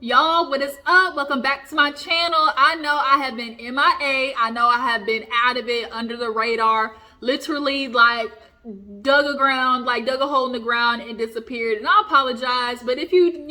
Y'all, what is up? Welcome back to my channel. I know I have been MIA. I know I have been out of it, under the radar, literally like dug a hole in the ground and disappeared. And I apologize, but if you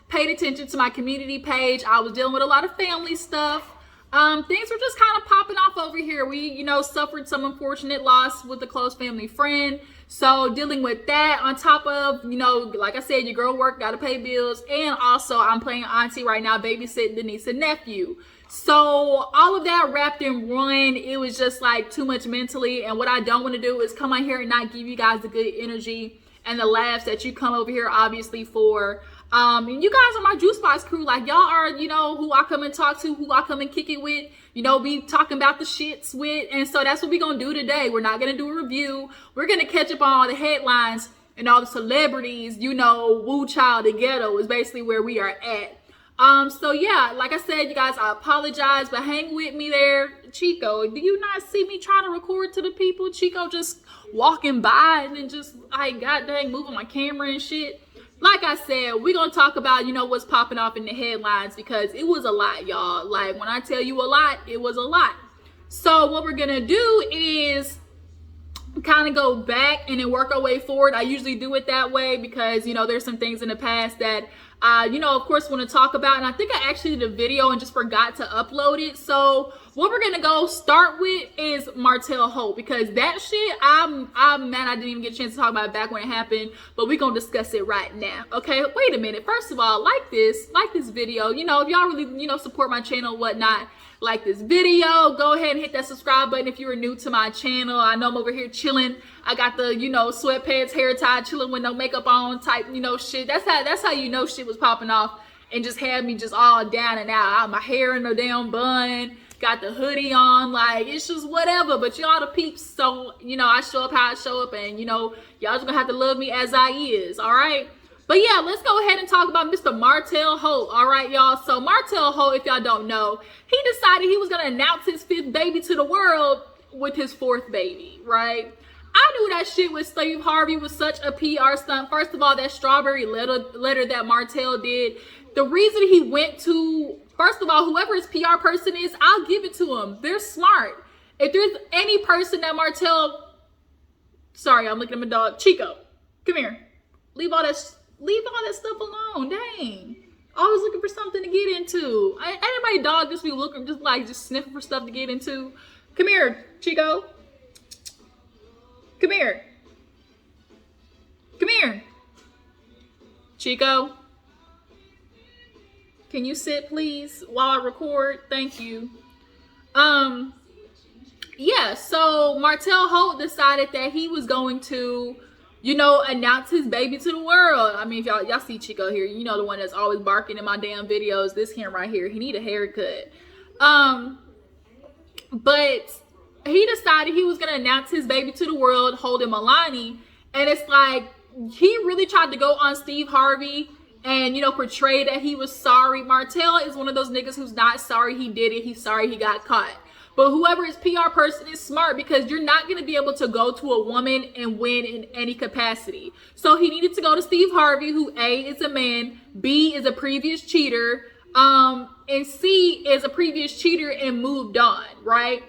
paid attention to my community page, I was dealing with a lot of family stuff. Things were just kind of popping off over here. We, suffered some unfortunate loss with a close family friend. So dealing with that on top of, like I said, your girl work, got to pay bills. And also I'm playing auntie right now, babysitting the niece and nephew. So all of that wrapped in one, it was just like too much mentally. And what I don't want to do is come on here and not give you guys the good energy and the laughs that you come over here obviously for. And you guys are my Juice Box crew. Like, y'all are, who I come and talk to, who I come and kick it with, be talking about the shits with. And so that's what we're going to do today. We're not going to do a review. We're going to catch up on all the headlines and all the celebrities, Woo Child, the ghetto is basically where we are at. So yeah, like I said, you guys, I apologize, but hang with me there. Chico, do you not see me trying to record to the people? Chico just walking by and then just like, god dang, moving my camera and shit. Like I said, we're going to talk about, what's popping off in the headlines because it was a lot, y'all. Like, when I tell you a lot, it was a lot. So what we're going to do is kind of go back and then work our way forward. I usually do it that way because, there's some things in the past that of course, want to talk about. And I think I actually did a video and just forgot to upload it. So what we're going to go start with is Martell Holt, because that shit, I'm mad I didn't even get a chance to talk about it back when it happened, but we're going to discuss it right now. Okay, wait a minute. First of all, like this video, if y'all really, support my channel, whatnot, like this video, go ahead and hit that subscribe button if you are new to my channel. I know I'm over here chilling. I got the, sweatpants, hair tied, chilling with no makeup on type, shit. That's how shit was popping off and just had me just all down and out. My hair in a damn bun, got the hoodie on, like, it's just whatever. But y'all the peeps, so, I show up how I show up, and, y'all just gonna have to love me as I is, all right? But yeah, let's go ahead and talk about Mr. Martell Holt. All right, y'all. So Martell Holt, if y'all don't know, he decided he was going to announce his 5th baby to the world with his 4th baby, right? I knew that shit with Steve Harvey was such a PR stunt. First of all, that strawberry letter that Martell did, the reason he went to, first of all, whoever his PR person is, I'll give it to him. They're smart. If there's any person that Martell, sorry, I'm looking at my dog, Chico, come here. Leave all that stuff alone. Dang. Always looking for something to get into. Anybody dog just be looking, just sniffing for stuff to get into. Come here, Chico. Come here. Come here. Chico. Can you sit, please, while I record? Thank you. Yeah, so Martell Holt decided that he was going to announce his baby to the world. I mean, if y'all see Chico here, the one that's always barking in my damn videos, this him right here, he need a haircut. But he decided he was going to announce his baby to the world, holding Milani. And it's like, he really tried to go on Steve Harvey and, portray that he was sorry. Martell is one of those niggas who's not sorry he did it. He's sorry he got caught. But whoever his PR person is smart, because you're not going to be able to go to a woman and win in any capacity. So he needed to go to Steve Harvey, who A, is a man, B, is a previous cheater, and C, is a previous cheater and moved on, right?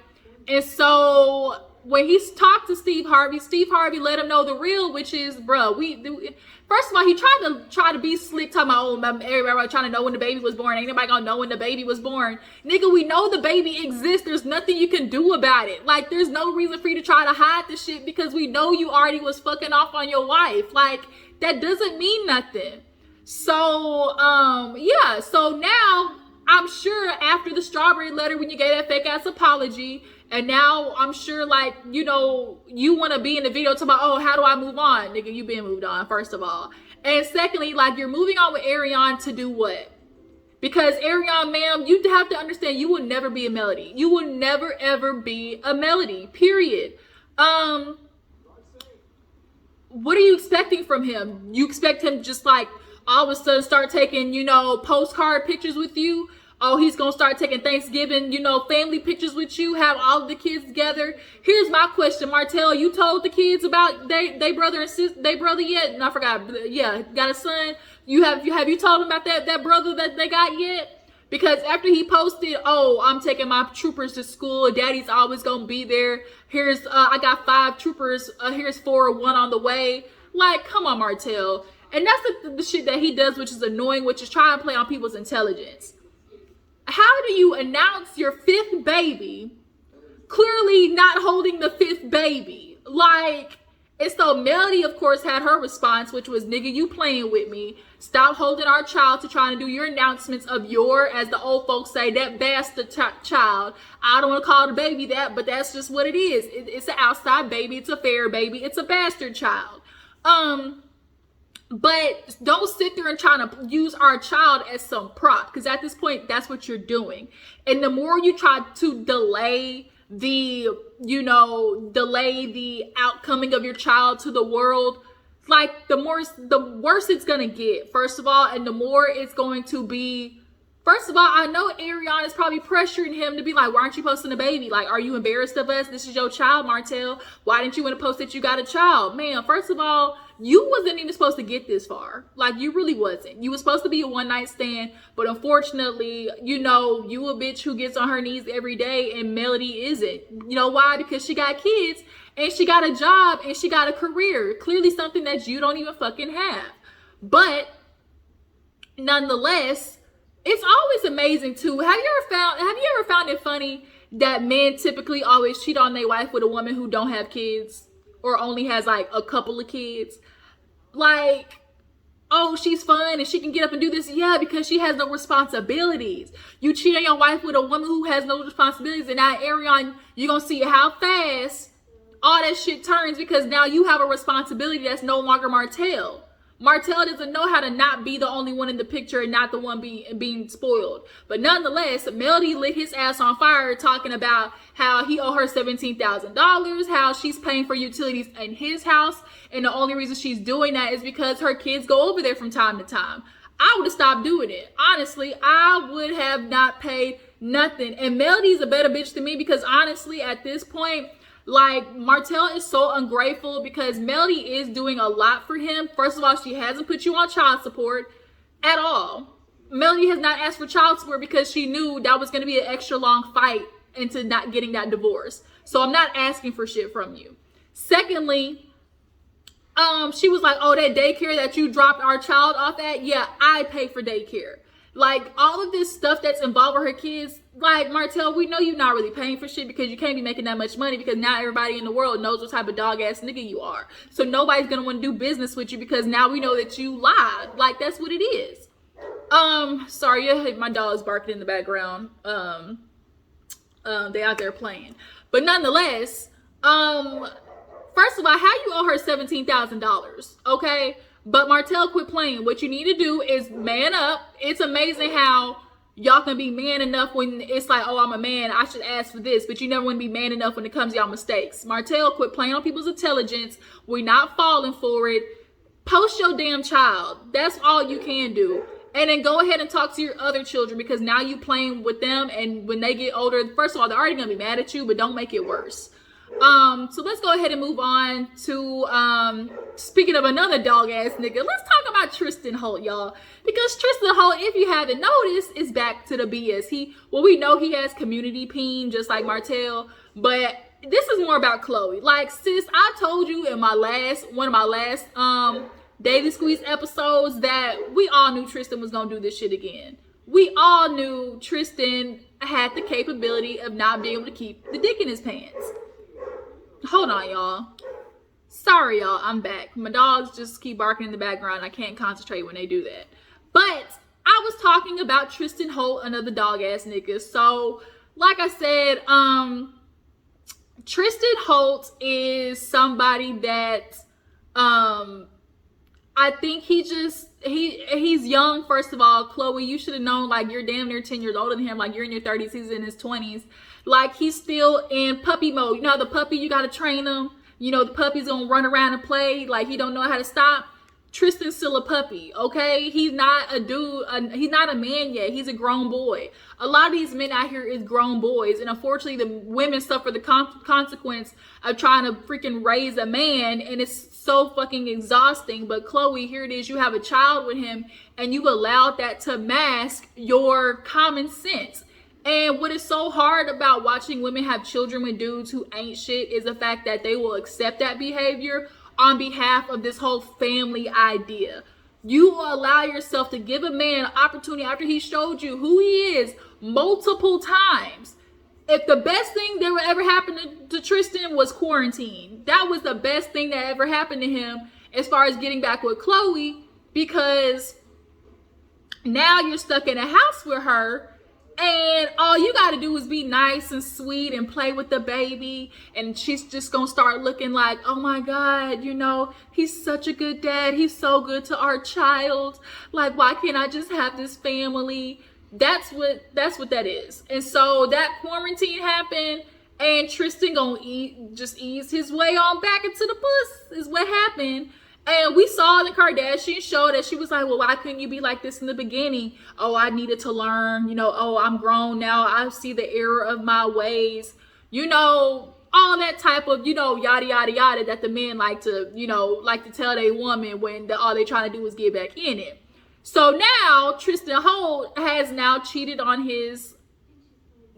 And so when he talked to Steve Harvey let him know the real, which is, bro, first of all, he tried to be slick, talking about, everybody trying to know when the baby was born. Ain't nobody gonna know when the baby was born. Nigga, we know the baby exists. There's nothing you can do about it. Like, there's no reason for you to try to hide the shit because we know you already was fucking off on your wife. Like, that doesn't mean nothing. So, yeah. So now, I'm sure after the strawberry letter, when you gave that fake ass apology, and now I'm sure, like, you want to be in the video talking about, oh, how do I move on? Nigga, you been moved on, first of all. And secondly, like, you're moving on with Ariane to do what? Because Ariane, ma'am, you have to understand, you will never be a Melody. You will never, ever be a Melody, period. What are you expecting from him? You expect him to just, like, all of a sudden start taking, postcard pictures with you? Oh, he's going to start taking Thanksgiving, family pictures with you, have all of the kids together. Here's my question, Martell. You told the kids about they brother and sister, they brother yet? And I forgot. Yeah, got a son. Have you told him about that brother that they got yet? Because after he posted, oh, I'm taking my troopers to school, daddy's always gonna be there. Here's I got 5 troopers, here's 4, 1 on the way. Like, come on, Martell. And that's the shit that he does, which is annoying, which is trying to play on people's intelligence. How do you announce your 5th baby, clearly not holding the 5th baby? Like, and so Melody, of course, had her response, which was, nigga, you playing with me. Stop holding our child to trying to do your announcements of your, as the old folks say, that bastard child. I don't want to call the baby that, but that's just what it is. It's an outside baby. It's a fair baby. It's a bastard child. But don't sit there and try to use our child as some prop, because at this point, that's what you're doing. And the more you try to delay the outcoming of your child to the world, like the worse it's gonna get, first of all, and the more it's going to be. First of all, I know Ariana is probably pressuring him to be like, why aren't you posting a baby? Like, are you embarrassed of us? This is your child, Martell. Why didn't you want to post that you got a child? Man, first of all, you wasn't even supposed to get this far. Like, you really wasn't. You was supposed to be a one-night stand, but unfortunately, you a bitch who gets on her knees every day, and Melody isn't. You know why? Because she got kids, and she got a job, and she got a career. Clearly something that you don't even fucking have. But nonetheless, it's always amazing too. Have you ever found it funny that men typically always cheat on their wife with a woman who don't have kids or only has like a couple of kids? Like, oh, she's fun and she can get up and do this. Yeah, because she has no responsibilities. You cheat on your wife with a woman who has no responsibilities, and now, Ariana, you're gonna see how fast all that shit turns, because now you have a responsibility that's no longer Martell. Martell doesn't know how to not be the only one in the picture and not the one being spoiled. But nonetheless, Melody lit his ass on fire talking about how he owed her $17,000, how she's paying for utilities in his house, and the only reason she's doing that is because her kids go over there from time to time. I would have stopped doing it. Honestly, I would have not paid nothing. And Melody's a better bitch than me, because honestly, at this point, like, Martell is so ungrateful, because Melody is doing a lot for him. First of all, she hasn't put you on child support at all. Melody has not asked for child support because she knew that was going to be an extra long fight into not getting that divorce. So I'm not asking for shit from you. Secondly, she was like, oh, that daycare that you dropped our child off at, yeah, I pay for daycare. Like, all of this stuff that's involved with her kids, like, Martell, we know you're not really paying for shit, because you can't be making that much money, because now everybody in the world knows what type of dog ass nigga you are. So nobody's gonna want to do business with you, because now we know that you lied. Like, that's what it is. Sorry, my dog's barking in the background. They out there playing. But nonetheless, first of all, how you owe her $17,000, okay? But Martell, quit playing. What you need to do is man up. It's amazing how y'all can be man enough when it's like, oh, I'm a man, I should ask for this. But you never want to be man enough when it comes to y'all mistakes. Martell, quit playing on people's intelligence. We're not falling for it. Post your damn child. That's all you can do. And then go ahead and talk to your other children, because now you playing with them. And when they get older, first of all, they're already going to be mad at you, but don't make it worse. So let's go ahead and move on to, speaking of another dog ass nigga, let's talk about Tristan Holt, y'all. Because Tristan Holt, if you haven't noticed, is back to the BS. We know he has community peen, just like Martell, but this is more about Chloe. Like, sis, I told you in one of my last, Daily Squeeze episodes that we all knew Tristan was gonna do this shit again. We all knew Tristan had the capability of not being able to keep the dick in his pants. Hold on, y'all. Sorry, y'all. I'm back. My dogs just keep barking in the background. I can't concentrate when they do that. But I was talking about Tristan Holt, another dog ass nigga. So, like I said, Tristan Holt is somebody that I think he's young. First of all, Chloe, you should have known, like, you're damn near 10 years older than him. Like, you're in your 30s, he's in his 20s. Like, he's still in puppy mode. You know how the puppy, you gotta train him. You know, the puppy's gonna run around and play. Like, he don't know how to stop. Tristan's still a puppy, okay? He's not a dude, he's not a man yet. He's a grown boy. A lot of these men out here is grown boys, and unfortunately the women suffer the consequence of trying to freaking raise a man, and it's so fucking exhausting. But Chloe, here it is, you have a child with him, and you allowed that to mask your common sense. And what is so hard about watching women have children with dudes who ain't shit is the fact that they will accept that behavior on behalf of this whole family idea. You will allow yourself to give a man an opportunity after he showed you who he is multiple times. If the best thing that would ever happen to Tristan was quarantine, that was the best thing that ever happened to him as far as getting back with Chloe, because now you're stuck in a house with her. And all you got to do is be nice and sweet and play with the baby. And she's just going to start looking like, oh my God, you know, he's such a good dad. He's so good to our child. Like, why can't I just have this family? That's what that is. And so that quarantine happened, and Tristan going to just ease his way on back into the puss is what happened. And we saw the Kardashian show that she was like, well, why couldn't you be like this in the beginning? Oh, I needed to learn, you know, oh, I'm grown now. I see the error of my ways, you know, all that type of, you know, yada, yada, yada that the men like to, you know, like to tell their woman when all they trying to do is get back in it. So now Tristan Holt has now cheated on his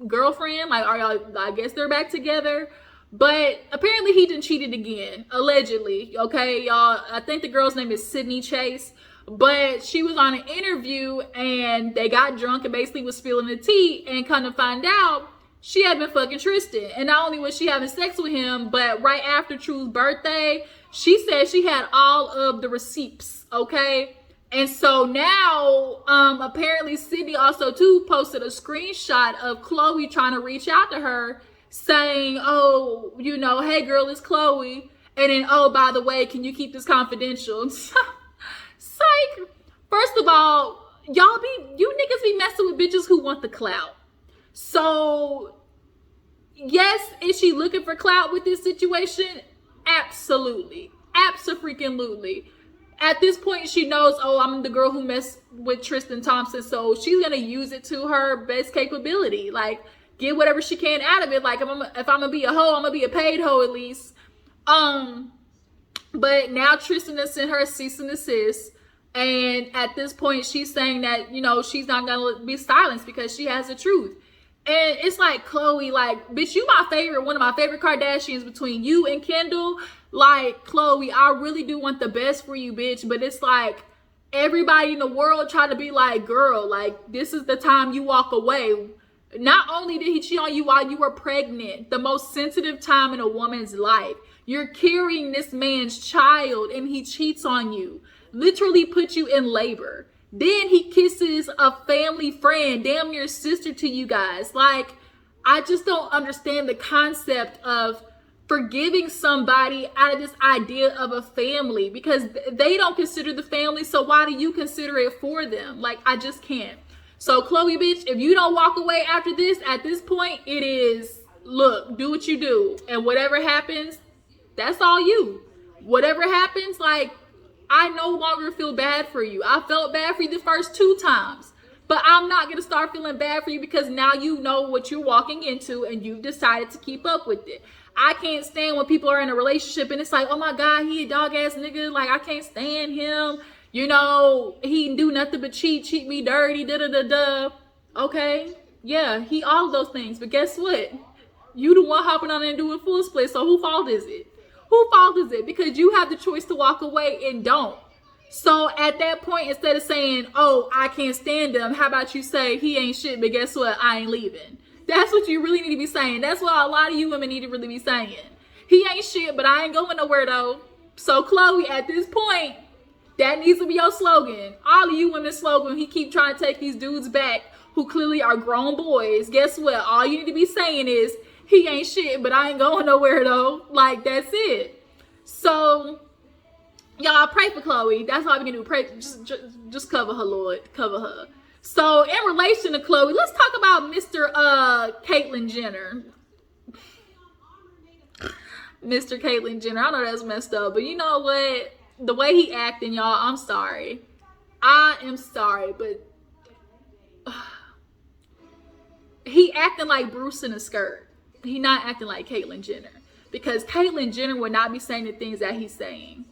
girlfriend. Like, are y'all, I guess they're back together. But apparently he done cheated again, allegedly, okay, y'all. I think the girl's name is Sydney Chase, but she was on an interview and they got drunk and basically was spilling the tea, and kind of find out she had been fucking Tristan. And not only was she having sex with him, but right after True's birthday, she said she had all of the receipts, okay? And so now, apparently Sydney also too posted a screenshot of Chloe trying to reach out to her, saying, oh, you know, hey girl, it's Chloe. And then, oh, by the way, can you keep this confidential? Psych. First of all, you niggas be messing with bitches who want the clout. So, yes, is she looking for clout with this situation? Absolutely. Abso-freaking-lutely. At this point, she knows, oh, I'm the girl who messed with Tristan Thompson, so she's going to use it to her best capability. Like, get whatever she can out of it. Like, if I'm gonna be a hoe, I'm gonna be a paid hoe at least. But now Tristan has sent her a cease and desist, and at this point she's saying that, you know, she's not gonna be silenced because she has the truth. And it's like, Chloe, like, bitch, you my favorite, one of my favorite Kardashians between you and Kendall. Like, Chloe, I really do want the best for you, bitch, but it's like everybody in the world try to be like, girl, like, this is the time you walk away. Not only did he cheat on you while you were pregnant, the most sensitive time in a woman's life, you're carrying this man's child and he cheats on you, literally put you in labor. Then he kisses a family friend, damn near sister to you guys. Like, I just don't understand the concept of forgiving somebody out of this idea of a family, because they don't consider the family. So why do you consider it for them? Like, I just can't. So Chloe, bitch, if you don't walk away after this, at this point, it is, look, do what you do. And whatever happens, that's all you. Whatever happens, like, I no longer feel bad for you. I felt bad for you the first 2 times. But I'm not going to start feeling bad for you because now you know what you're walking into and you've decided to keep up with it. I can't stand when people are in a relationship and it's like, oh my God, he a dog ass nigga. Like, I can't stand him. You know, he do nothing but cheat me dirty, da-da-da-da. Okay, yeah, he all of those things. But guess what? You the one hopping on there and doing full split. So who fault is it? Who fault is it? Because you have the choice to walk away and don't. So at that point, instead of saying, oh, I can't stand him, how about you say, he ain't shit, but guess what? I ain't leaving. That's what you really need to be saying. That's what a lot of you women need to really be saying. He ain't shit, but I ain't going nowhere though. So Chloe, at this point, that needs to be your slogan. All of you women's slogan, he keep trying to take these dudes back who clearly are grown boys. Guess what? All you need to be saying is, he ain't shit, but I ain't going nowhere though. Like, that's it. So, y'all pray for Chloe. That's all we can do. Pray, just cover her, Lord. Cover her. So, in relation to Chloe, let's talk about Mr. Caitlyn Jenner. Mr. Caitlyn Jenner. I know that's messed up, but you know what? the way he acting, y'all, I'm sorry. I am sorry, but he acting like Bruce in a skirt. He not acting like Caitlyn Jenner, because Caitlyn Jenner would not be saying the things that he's saying.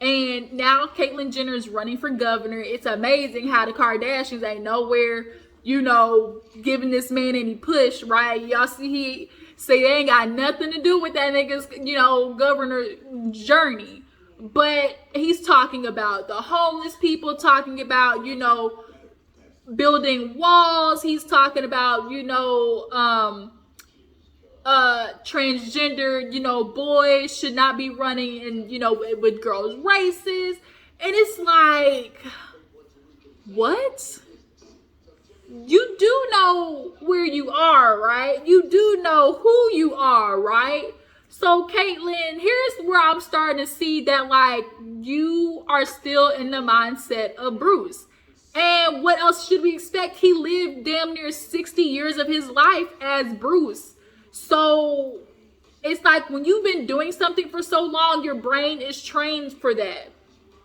And now Caitlyn Jenner is running for governor. It's amazing how the Kardashians ain't nowhere, you know, giving this man any push, right? Y'all see, he say they ain't got nothing to do with that nigga's, you know, governor journey. But he's talking about the homeless people, talking about, you know, building walls. He's talking about, you know, transgender, you know, boys should not be running in, you know, with girls' races. And it's like, what? You do know where you are, right? You do know who you are, right? So Caitlyn, here's where I'm starting to see that, like, you are still in the mindset of Bruce. And what else should we expect? He lived damn near 60 years of his life as Bruce. So it's like when you've been doing something for so long, your brain is trained for that.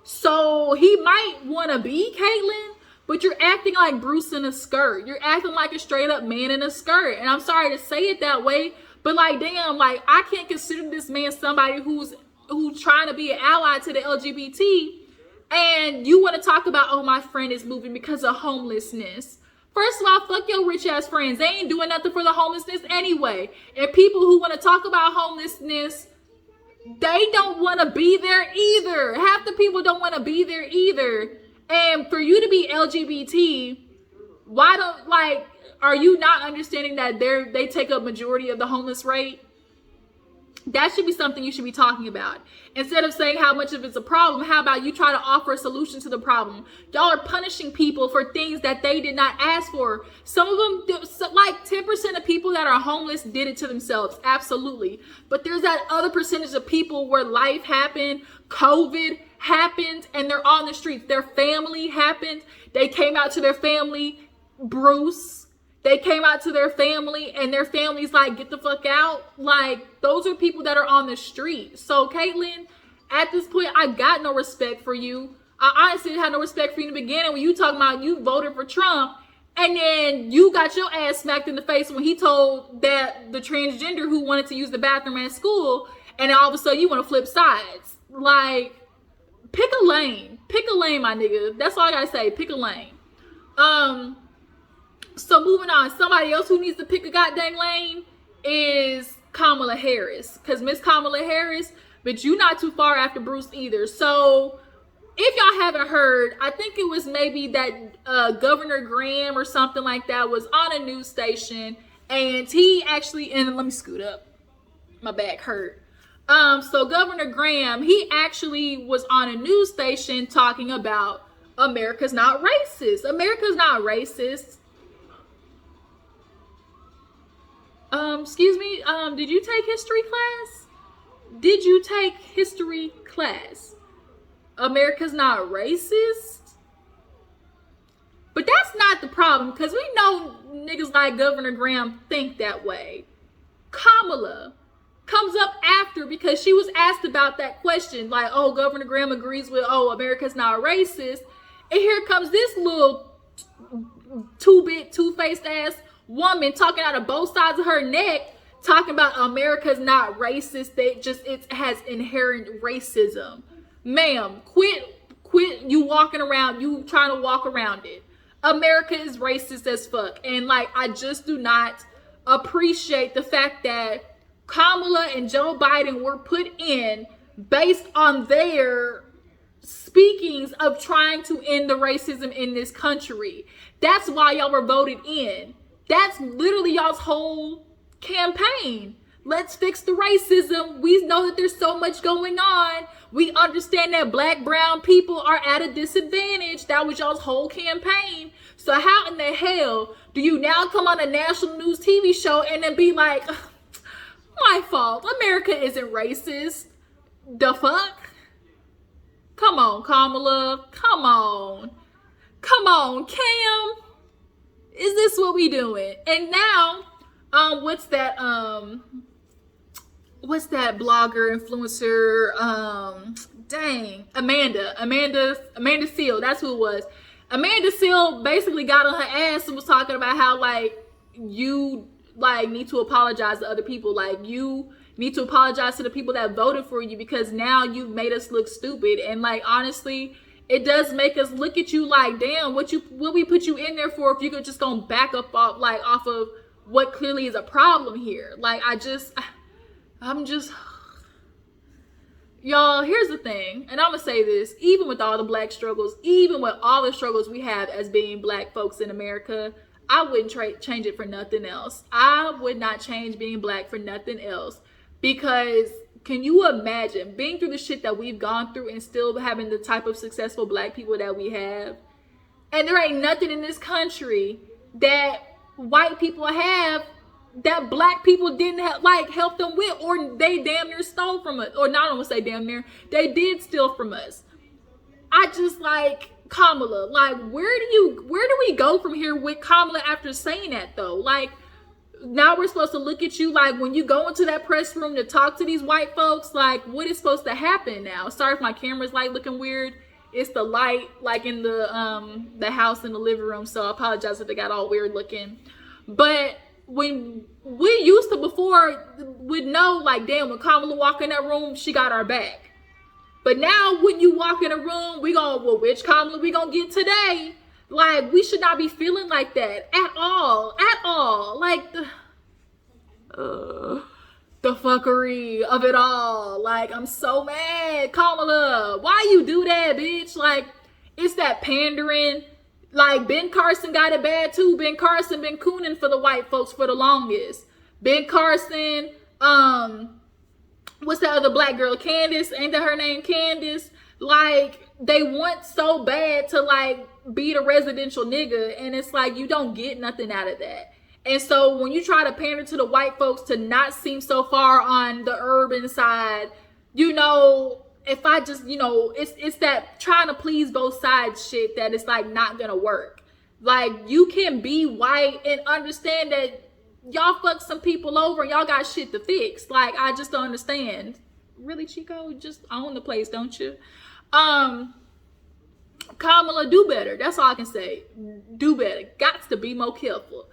So he might want to be Caitlyn, but you're acting like Bruce in a skirt. You're acting like a straight up man in a skirt. And I'm sorry to say it that way, but like, damn, like, I can't consider this man somebody who's trying to be an ally to the LGBT. And you want to talk about, oh, my friend is moving because of homelessness. First of all, fuck your rich ass friends. They ain't doing nothing for the homelessness anyway. And people who want to talk about homelessness, they don't want to be there either. Half the people don't want to be there either. And for you to be LGBT, why don't, like, are you not understanding that they take up majority of the homeless rate? That should be something you should be talking about. Instead of saying how much of it's a problem, how about you try to offer a solution to the problem? Y'all are punishing people for things that they did not ask for. Some of them, like 10% of people that are homeless did it to themselves. Absolutely. But there's that other percentage of people where life happened, COVID happened, and they're on the streets. Their family happened. They came out to their family, Bruce. They came out to their family and their family's like, get the fuck out. Like, those are people that are on the street. So, Caitlyn, at this point, I got no respect for you. I honestly had no respect for you in the beginning when you talking about you voted for Trump. And then you got your ass smacked in the face when he told that the transgender who wanted to use the bathroom at school. And then all of a sudden you want to flip sides. Like, pick a lane. Pick a lane, my nigga. That's all I gotta say. Pick a lane. So moving on, somebody else who needs to pick a goddamn lane is Kamala Harris. Because Miss Kamala Harris, but you not too far after Bruce either. So if y'all haven't heard, I think it was maybe that Governor Graham or something like that was on a news station. And he actually, and let me scoot up. My back hurt. So Governor Graham, he actually was on a news station talking about America's not racist. America's not racist. Excuse me, did you take history class? Did you take history class? America's not racist? But that's not the problem, because we know niggas like Governor Graham think that way. Kamala comes up after because she was asked about that question, like, oh, Governor Graham agrees with, oh, America's not racist. And here comes this little two-bit, two-faced ass woman talking out of both sides of her neck, talking about America's not racist. It has inherent racism. Ma'am, quit you walking around, you trying to walk around it. America is racist as fuck. And like, I just do not appreciate the fact that Kamala and Joe Biden were put in based on their speakings of trying to end the racism in this country. That's why y'all were voted in. That's literally y'all's whole campaign. Let's fix the racism. We know that there's so much going on. We understand that black, brown people are at a disadvantage. That was y'all's whole campaign. So how in the hell do you now come on a national news TV show and then be like, my fault, America isn't racist? The fuck? Come on, Kamala. Come on. Come on, Cam. Is this what we doing? And now, what's that? what's that blogger, influencer, dang, Amanda Seal, that's who it was. Amanda Seal basically got on her ass and was talking about how, like, you, like, need to apologize to other people. Like, you need to apologize to the people that voted for you, because now you've made us look stupid. And, like, honestly, it does make us look at you like, damn, what we put you in there for if you could just go back up off of what clearly is a problem here. Like, I'm just, y'all, here's the thing, and I'm gonna say this, even with all the black struggles, even with all the struggles we have as being black folks in America, I wouldn't change it for nothing else. I would not change being black for nothing else, because can you imagine being through the shit that we've gone through and still having the type of successful black people that we have? And there ain't nothing in this country that white people have that black people didn't help them with, or they damn near stole from us. Or not, I don't want to say damn near, they did steal from us. I just, like, Kamala, like, where do we go from here with Kamala after saying that, though? Like, now we're supposed to look at you like when you go into that press room to talk to these white folks, like, what is supposed to happen now? Sorry if my camera's like looking weird. It's the light, like, in the house in the living room, so I apologize if it got all weird looking. But when we used to before would know, like, damn, when Kamala walk in that room, she got our back. But now when you walk in a room, we go, well, which Kamala we gonna get today? Like, we should not be feeling like that at all. Like, the fuckery of it all. Like, I'm so mad, Kamala. Why you do that, bitch? Like, it's that pandering. Like, Ben Carson got it bad too. Ben Carson been cooning for the white folks for the longest. Ben Carson, what's that other black girl? Candace, ain't that her name? Candace. Like, they want so bad to, like, be the residential nigga, and it's like you don't get nothing out of that. And so when you try to pander to the white folks to not seem so far on the urban side, you know, if I just, you know, it's that trying to please both sides shit that it's like not gonna work. Like, you can be white and understand that y'all fucked some people over and y'all got shit to fix. Like, I just don't understand. Really, Chico? Just own the place, don't you? Kamala, do better. That's all I can say. Do better. Got to be more careful.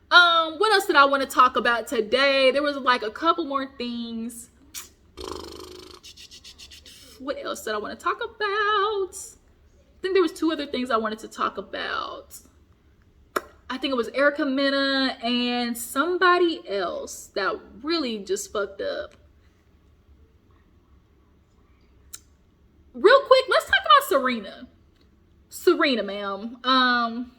What else did I want to talk about today? There was like a couple more things. What else did I want to talk about? I think there was two other things I wanted to talk about. I think it was Erica Mena and somebody else that really just fucked up. Real quick, let's talk about Serena. Serena, ma'am.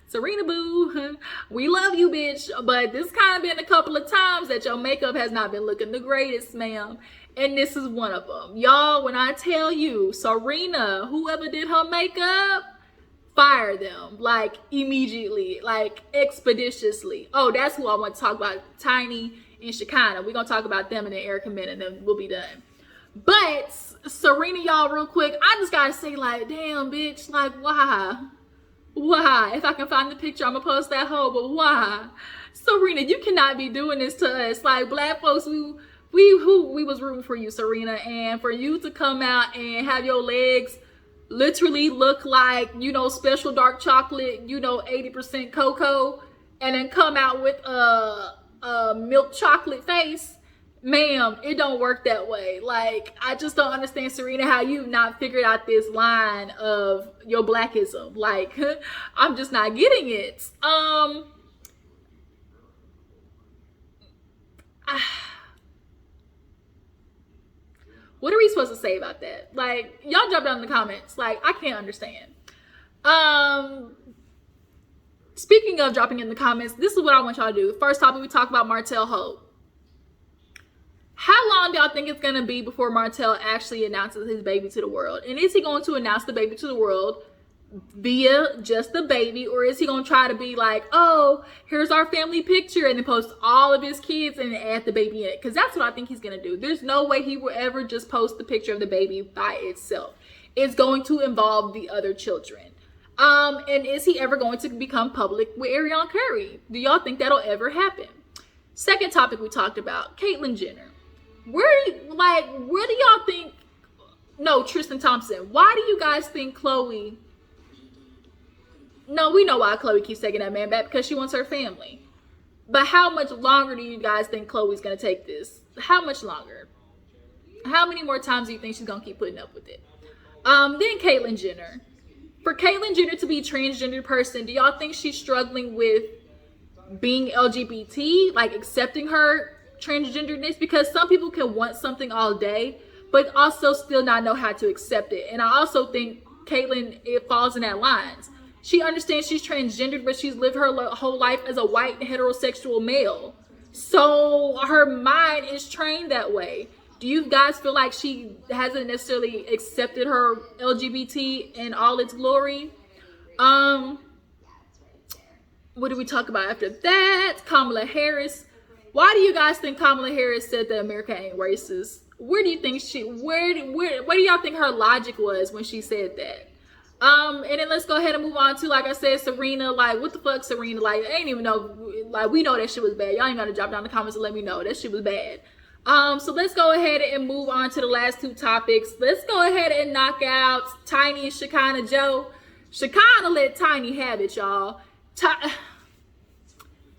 Serena boo, we love you, bitch, but this kind of been a couple of times that your makeup has not been looking the greatest, ma'am, and this is one of them. Y'all, when I tell you, Serena, whoever did her makeup, fire them, like, immediately, like, expeditiously. Oh, that's who I want to talk about, Tiny and Shekinah. We're gonna talk about them in the Erica minute, and then we'll be done. But Serena, y'all, real quick, I just gotta say, like, damn, bitch, like, why? If I can find the picture, I'm gonna post that hoe, but why? Serena, you cannot be doing this to us. Like, black folks, we was rooting for you, Serena, and for you to come out and have your legs literally look like, you know, special dark chocolate, you know, 80% cocoa, and then come out with a milk chocolate face. Ma'am, it don't work that way. Like, I just don't understand, Serena, how you've not figured out this line of your blackism. Like, I'm just not getting it. What are we supposed to say about that? Like, y'all drop down in the comments. Like, I can't understand. Speaking of dropping in the comments, this is what I want y'all to do. First topic, we talk about Martell Hope. How long do y'all think it's going to be before Martell actually announces his baby to the world? And is he going to announce the baby to the world via just the baby? Or is he going to try to be like, oh, here's our family picture, and then post all of his kids and add the baby in it? Because that's what I think he's going to do. There's no way he will ever just post the picture of the baby by itself. It's going to involve the other children. And is he ever going to become public with Ariana Curry? Do y'all think that'll ever happen? Second topic we talked about, Caitlyn Jenner. Where do y'all think, no, Tristan Thompson, why do you guys think Khloe, no, we know why Khloe keeps taking that man back, because she wants her family. But how much longer do you guys think Khloe's going to take this? How much longer? How many more times do you think she's going to keep putting up with it? Then Caitlyn Jenner. For Caitlyn Jenner to be a transgender person, do y'all think she's struggling with being LGBT, like accepting her transgenderness? Because some people can want something all day, but also still not know how to accept it. And I also think Caitlyn, it falls in that lines. She understands she's transgendered, but she's lived her whole life as a white heterosexual male. So her mind is trained that way. Do you guys feel like she hasn't necessarily accepted her LGBT in all its glory? What do we talk about after that? Kamala Harris. Why do you guys think Kamala Harris said that America ain't racist? Where do you think what do y'all think her logic was when she said that? And then let's go ahead and move on to, like I said, Serena. Like, what the fuck, Serena? Like, I ain't even know. Like, we know that shit was bad. Y'all ain't gotta drop down in the comments and let me know that shit was bad. So let's go ahead and move on to the last two topics. Let's go ahead and knock out Tiny and Shekinah Joe. Shekinah let Tiny have it, y'all.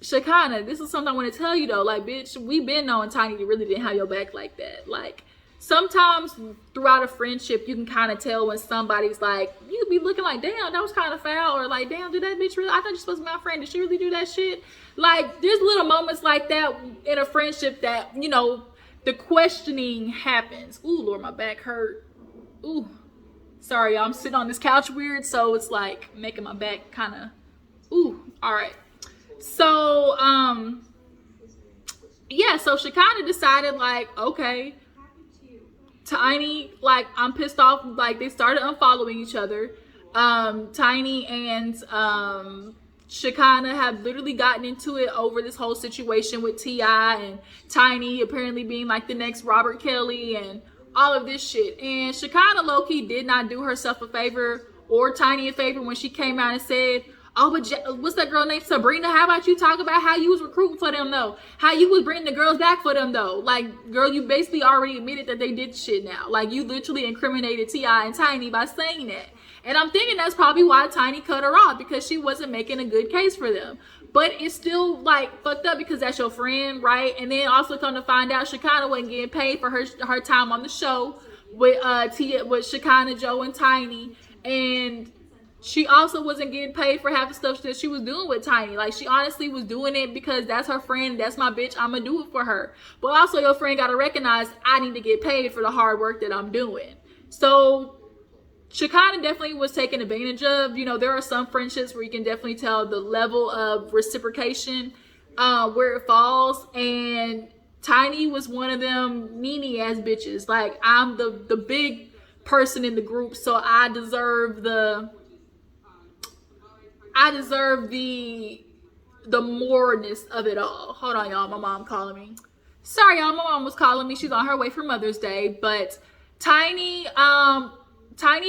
Shekinah, this is something I want to tell you though. Like, bitch, we been knowing Tiny really didn't have your back like that. Like, sometimes throughout a friendship, you can kind of tell when somebody's like, you could be looking like, damn, that was kind of foul, or like, damn, did that bitch really, I thought you were supposed to be my friend, did she really do that shit? Like, there's little moments like that in a friendship that, you know, the questioning happens. Ooh, Lord, my back hurt. Ooh, sorry, y'all, I'm sitting on this couch weird, so it's like making my back kind of, ooh, all right. So, yeah, so Shekinah decided, like, okay, Tiny, like, I'm pissed off. Like, they started unfollowing each other. Tiny and Shekinah have literally gotten into it over this whole situation with T.I. and Tiny apparently being like the next Robert Kelly and all of this shit. And Shekinah low-key did not do herself a favor or Tiny a favor when she came out and said, oh, but what's that girl named Sabrina? How about you talk about how you was recruiting for them, though? How you was bringing the girls back for them, though? Like, girl, you basically already admitted that they did shit now. Like, you literally incriminated T.I. and Tiny by saying that. And I'm thinking that's probably why Tiny cut her off, because she wasn't making a good case for them. But it's still, like, fucked up because that's your friend, right? And then also come to find out Shekinah wasn't getting paid for her time on the show with Shekinah, Joe, and Tiny. And she also wasn't getting paid for half the stuff that she was doing with Tiny. Like, she honestly was doing it because that's her friend, that's my bitch, I'm gonna do it for her. But also your friend gotta recognize I need to get paid for the hard work that I'm doing. So Shekinah definitely was taken advantage of. You know, there are some friendships where you can definitely tell the level of reciprocation, where it falls. And Tiny was one of them Nene ass bitches. Like, I'm the big person in the group, so I deserve the moreness of it all. Hold on, y'all. My mom calling me. Sorry, y'all. My mom was calling me. She's on her way for Mother's Day. But Tiny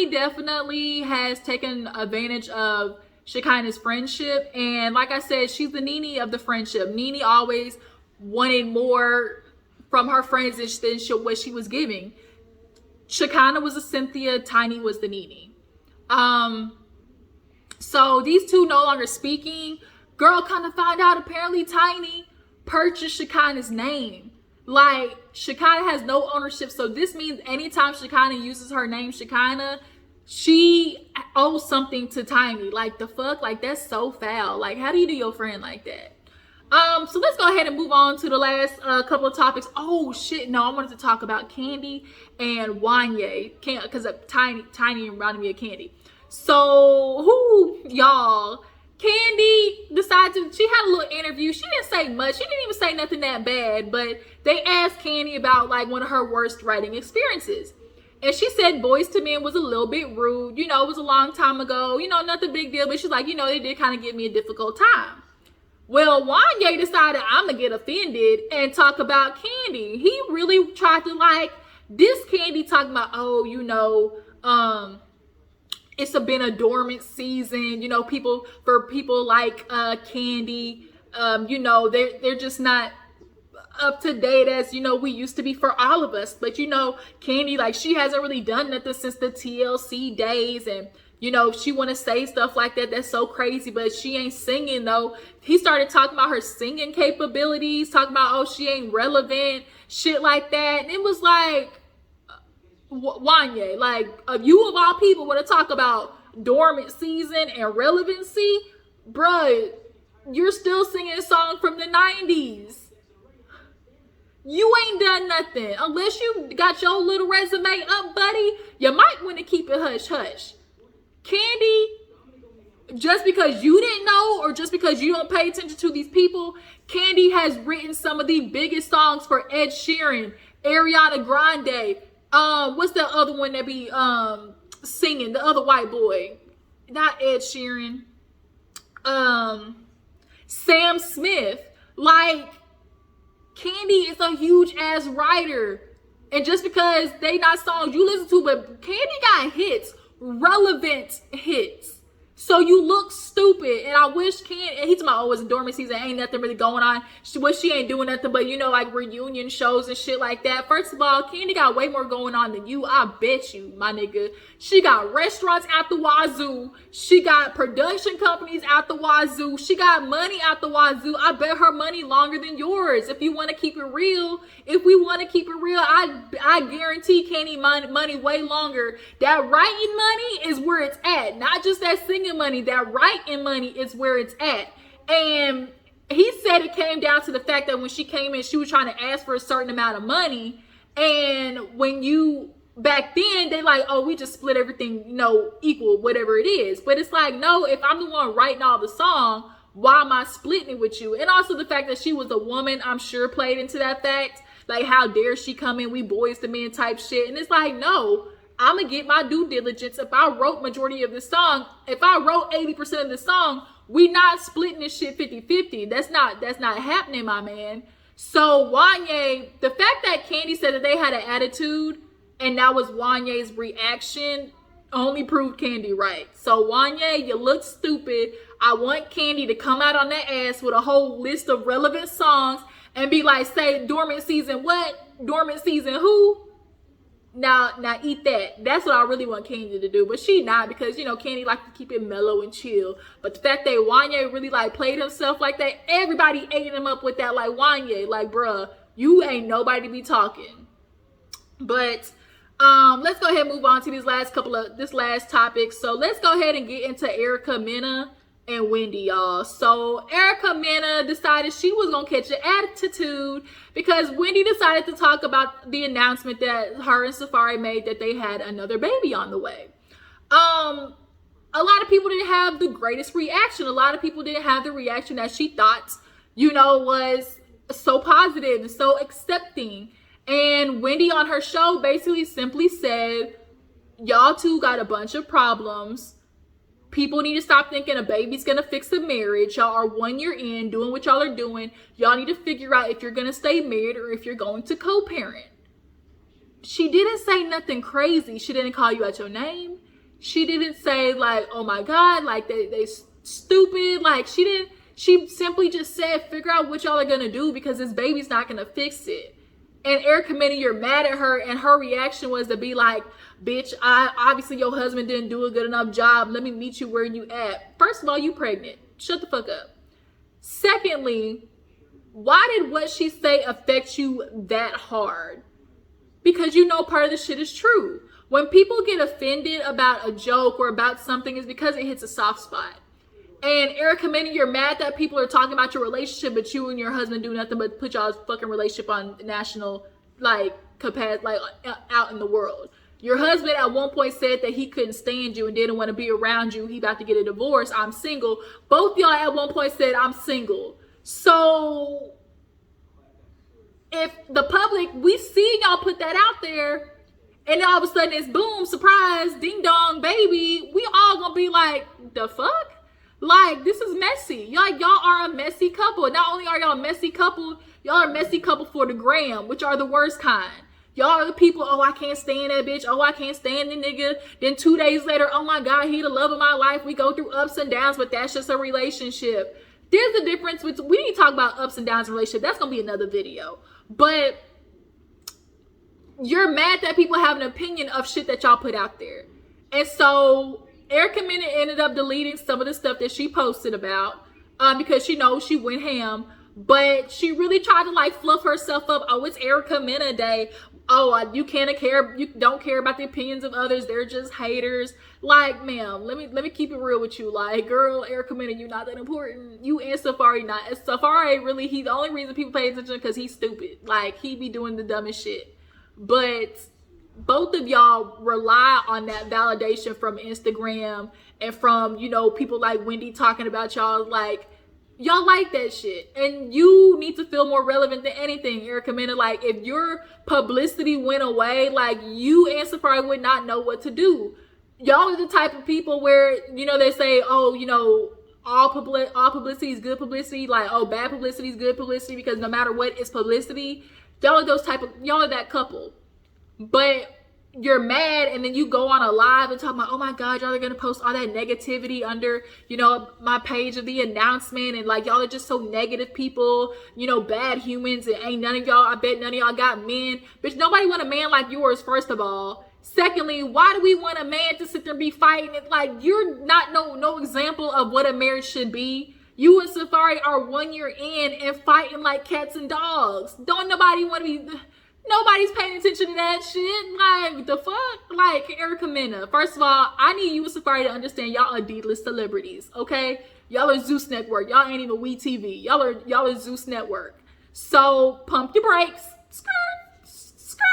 definitely has taken advantage of Shekinah's friendship. And like I said, she's the Nene of the friendship. Nene always wanted more from her friends than what she was giving. Shekinah was a Cynthia. Tiny was the Nene. So these two no longer speaking. Girl kind of found out apparently Tiny purchased Shekinah's name. Like, Shekinah has no ownership. So this means anytime Shekinah uses her name Shekinah, she owes something to Tiny. Like, the fuck? Like, that's so foul. Like, how do you do your friend like that? So let's go ahead and move on to the last couple of topics. Oh shit, no, I wanted to talk about Kandi and Wanya, because Tiny reminded me of Kandi. So, y'all, Kandi decided she had a little interview. She didn't say much. She didn't even say nothing that bad, but they asked Kandi about, like, one of her worst writing experiences. And she said Boys II Men was a little bit rude. You know, it was a long time ago. You know, nothing big deal. But she's like, you know, they did kind of give me a difficult time. Well, Wanya decided I'm going to get offended and talk about Kandi. He really tried to, like, this Kandi talking about, oh, you know, it's been a dormant season, you know, people like Kandi, you know, they're just not up to date as, you know, we used to be for all of us. But, you know, Kandi, like, she hasn't really done nothing since the TLC days. And, you know, she want to say stuff like that. That's so crazy. But she ain't singing, though. He started talking about her singing capabilities, talking about, oh, she ain't relevant, shit like that. And it was like, Wanya, like, you of all people want to talk about dormant season and relevancy, bruh, you're still singing a song from the 90s. You ain't done nothing. Unless you got your little resume up, buddy, you might want to keep it hush-hush. Kandi, just because you didn't know or just because you don't pay attention to these people, Kandi has written some of the biggest songs for Ed Sheeran, Ariana Grande. What's the other one that be singing? The other white boy. Not Ed Sheeran. Sam Smith. Like, Kandi is a huge ass writer. And just because they not songs you listen to, but Kandi got hits. Relevant hits. So you look stupid. And I wish Kandi, and he's talking about, oh, it's dormant season, ain't nothing really going on. She ain't doing nothing but, you know, like reunion shows and shit like that. First of all, Kandi got way more going on than you. I bet you, my nigga. She got restaurants out the wazoo. She got production companies out the wazoo. She got money out the wazoo. I bet her money longer than yours. If you want to keep it real, I guarantee Kandi money way longer. That writing money is where it's at. Not just that singing money. That writing money is where it's at. And he said it came down to the fact that when she came in, she was trying to ask for a certain amount of money. And when you, back then, they like, oh, we just split everything, you know, equal, whatever it is. But it's like, no, if I'm the one writing all the song, why am I splitting it with you? And also the fact that she was a woman, I'm sure played into that fact. Like, how dare she come in, we boys to men type shit. And it's like, no, I'm gonna get my due diligence. If I wrote majority of the song, if I wrote 80% of the song, we not splitting this shit 50-50. That's not happening, my man. So Wanya, the fact that Kandi said that they had an attitude and that was Wanya's reaction only proved Kandi right. So Wanya, you look stupid. I want Kandi to come out on that ass with a whole list of relevant songs and be like, say, dormant season what? Dormant season who? Now eat that. That's what I really want Kandi to do. But she not, because, you know, Kandi like to keep it mellow and chill. But the fact that Wanya really, like, played himself like that, everybody ate him up with that. Like, Wanya, like, bruh, you ain't nobody to be talking. But let's go ahead and move on to this last topic. So let's go ahead and get into Erica Mena and Wendy, y'all. So Erica Mena decided she was gonna catch an attitude because Wendy decided to talk about the announcement that her and Safari made that they had another baby on the way. A lot of people didn't have the greatest reaction. A lot of people didn't have the reaction that she thought, you know, was so positive and so accepting. And Wendy on her show basically simply said, y'all two got a bunch of problems. People need to stop thinking a baby's gonna fix the marriage. Y'all are 1 year in doing what y'all are doing. Y'all need to figure out if you're gonna stay married or if you're going to co-parent. She didn't say nothing crazy. She didn't call you out your name. She didn't say like, oh my God, like they stupid. Like she simply just said, figure out what y'all are gonna do because this baby's not gonna fix it. And Erica Mena, you're mad at her, and her reaction was to be like, bitch, obviously your husband didn't do a good enough job. Let me meet you where you at. First of all, you pregnant. Shut the fuck up. Secondly, why did what she say affect you that hard? Because you know part of the shit is true. When people get offended about a joke or about something, it's because it hits a soft spot. And Erica Mena, you're mad that people are talking about your relationship, but you and your husband do nothing but put y'all's fucking relationship on national, like, capacity, like, out in the world. Your husband at one point said that he couldn't stand you and didn't want to be around you. He about to get a divorce. I'm single. Both y'all at one point said, I'm single. So if the public, we see y'all put that out there, and then all of a sudden it's boom, surprise, ding dong, baby, we all gonna be like, the fuck? Like, this is messy. Y'all are a messy couple. Not only are y'all a messy couple, y'all are a messy couple for the gram, which are the worst kind. Y'all are the people, oh, I can't stand that bitch. Oh, I can't stand the nigga. Then 2 days later, oh my God, he the love of my life. We go through ups and downs, but that's just a relationship. there's a difference with, we need to talk about ups and downs in relationship. That's gonna be another video. But you're mad that people have an opinion of shit that y'all put out there. And so Erica Mena ended up deleting some of the stuff that she posted about because she knows she went ham. But she really tried to like fluff herself up. Oh, it's Erica Mena Day. Oh, you don't care about the opinions of others. They're just haters. Like, ma'am, let me keep it real with you. Like, girl, Erica Mena, you're not that important. You and Safari not. Safari really, the only reason people pay attention because he's stupid. Like, he be doing the dumbest shit. But both of y'all rely on that validation from Instagram and from, you know, people like Wendy talking about y'all. Like, y'all like that shit, and you need to feel more relevant than anything, Erica Mena. Like, if your publicity went away, like, you and Safari would not know what to do. Y'all are the type of people where, you know, they say, oh, you know, all publicity is good publicity. Like, oh, bad publicity is good publicity because no matter what, it's publicity. Y'all are y'all are that couple. But you're mad, and then you go on a live and talk about, oh my God, y'all are gonna post all that negativity under, you know, my page of the announcement, and like, y'all are just so negative people, you know, bad humans, and ain't none of y'all, I bet none of y'all got men. Bitch, nobody want a man like yours, first of all. Secondly, why do we want a man to sit there and be fighting it? Like, you're not no example of what a marriage should be. You and Safari are 1 year in and fighting like cats and dogs. Don't nobody want to be... Nobody's paying attention to that shit. Like, the fuck? Like, Erica Mena, first of all, I need you and Safari to understand y'all are D-list celebrities, okay? Y'all are Zeus Network. Y'all ain't even WeTV. Y'all are Zeus Network. So, pump your brakes. Skirt,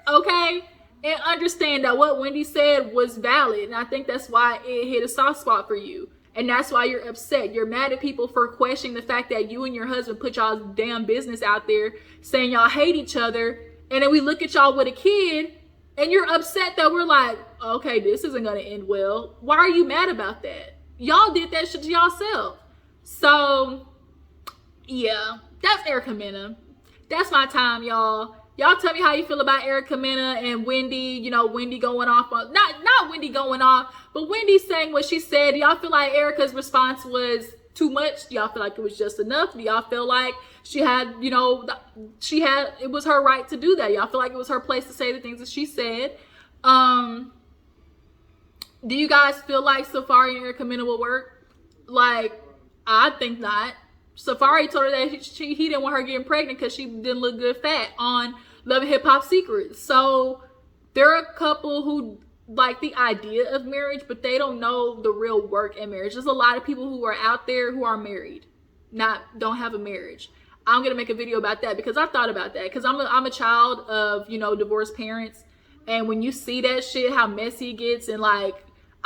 okay? And understand that what Wendy said was valid. And I think that's why it hit a soft spot for you. And that's why you're upset. You're mad at people for questioning the fact that you and your husband put y'all's damn business out there, saying y'all hate each other. And then we look at y'all with a kid, and you're upset that we're like, okay, this isn't going to end well. Why are you mad about that? Y'all did that shit to y'allself. So, yeah, that's Erica Mena. That's my time, y'all. Y'all tell me how you feel about Erica Mena and Wendy. You know, Wendy going off on, not Wendy going off, but Wendy saying what she said. Do y'all feel like Erica's response was too much? Do y'all feel like it was just enough? Do y'all feel like she had, you know, it was her right to do that? Y'all feel like it was her place to say the things that she said? Do you guys feel like Safari and Erica Mena will work? Like, I think not. Safari told her that he didn't want her getting pregnant because she didn't look good fat on Love and Hip Hop Secrets. So there are a couple who like the idea of marriage, but they don't know the real work in marriage. There's a lot of people who are out there who are married, don't have a marriage. I'm gonna make a video about that because I thought about that, because I'm a child of, you know, divorced parents, and when you see that shit, how messy it gets, and like,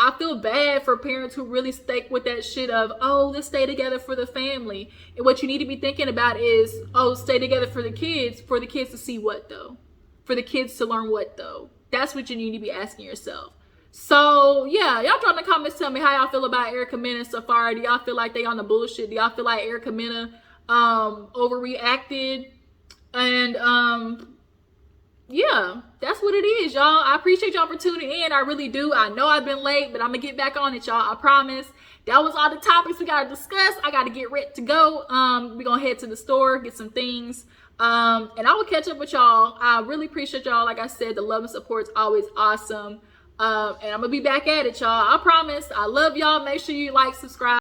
I feel bad for parents who really stick with that shit of, oh, let's stay together for the family. And what you need to be thinking about is, oh, stay together for the kids to see what though? For the kids to learn what though? That's what you need to be asking yourself. So yeah, y'all drop in the comments, tell me how y'all feel about Erica Mena and Safari. Do y'all feel like they on the bullshit? Do y'all feel like Erica Mena overreacted? And yeah, that's what it is, y'all. I appreciate y'all for tuning in. I really do. I know I've been late, but I'm gonna get back on it, y'all. I promise. That was all the topics we gotta discuss. I gotta get ready to go. We're gonna head to the store, get some things. And I will catch up with y'all. I really appreciate y'all. Like I said, the love and support is always awesome. And I'm gonna be back at it, y'all. I promise. I love y'all. Make sure you like, subscribe.